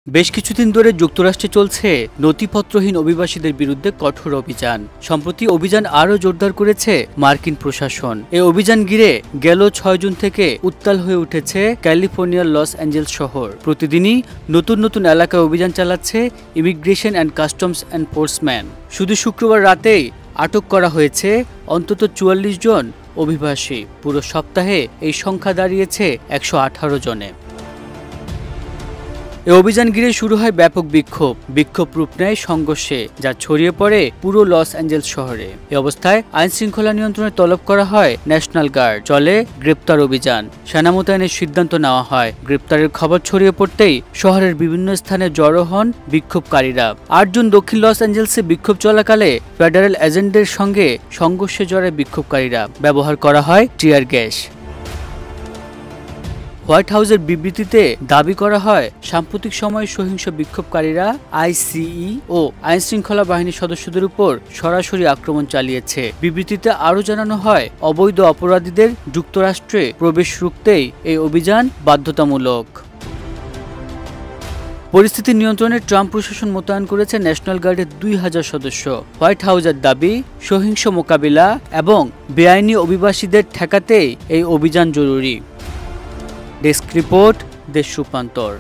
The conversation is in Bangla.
বেশ কিছুদিন ধরে যুক্তরাষ্ট্রে চলছে নথিপত্রহীন অভিবাসীদের বিরুদ্ধে কঠোর অভিযান। সম্প্রতি অভিযান আরও জোরদার করেছে মার্কিন প্রশাসন। এই অভিযান ঘিরে গেল ৬ জুন থেকে উত্তাল হয়ে উঠেছে ক্যালিফোর্নিয়ার লস অ্যাঞ্জেলস শহর। প্রতিদিনই নতুন নতুন এলাকায় অভিযান চালাচ্ছে ইমিগ্রেশন অ্যান্ড কাস্টমস এনফোর্সমেন্ট। শুধু শুক্রবার রাতেই আটক করা হয়েছে অন্তত ৪৪ জন অভিবাসী। পুরো সপ্তাহে এই সংখ্যা দাঁড়িয়েছে ১১৮ জনে। এই অভিযান ঘিরে শুরু হয় ব্যাপক বিক্ষোভ রূপ নেয় সংঘর্ষে, যা ছড়িয়ে পড়ে পুরো লস অ্যাঞ্জেলস শহরে। এই অবস্থায় আইন শৃঙ্খলা নিয়ন্ত্রণে তলব করা হয় ন্যাশনাল গার্ড। চলে গ্রেপ্তার অভিযান। সেনা মোতায়েনের সিদ্ধান্ত নেওয়া হয়। গ্রেপ্তারের খবর ছড়িয়ে পড়তেই শহরের বিভিন্ন স্থানে জড়ো হন বিক্ষোভকারীরা। ৮ জুন দক্ষিণ লস অ্যাঞ্জেলসে বিক্ষোভ চলাকালে ফেডারেল এজেন্টদের সঙ্গে সংঘর্ষে জড়ায় বিক্ষোভকারীরা। ব্যবহার করা হয় টিয়ার গ্যাস। হোয়াইট হাউসের বিবৃতিতে দাবি করা হয়, সাম্প্রতিক সময়ে সহিংস বিক্ষোভকারীরা আইসিই ও আইনশৃঙ্খলা বাহিনীর সদস্যদের উপর সরাসরি আক্রমণ চালিয়েছে। বিবৃতিতে আরও জানানো হয়, অবৈধ অপরাধীদের যুক্তরাষ্ট্রে প্রবেশ রুখতেই এই অভিযান বাধ্যতামূলক। পরিস্থিতি নিয়ন্ত্রণে ট্রাম্প প্রশাসন মোতায়েন করেছে ন্যাশনাল গার্ডের ২০০০ সদস্য। হোয়াইট হাউসের দাবি, সহিংস মোকাবিলা এবং বেআইনি অভিবাসীদের ঠেকাতেই এই অভিযান জরুরি। ডেস্ক রিপোর্ট, দেশ রূপান্তর।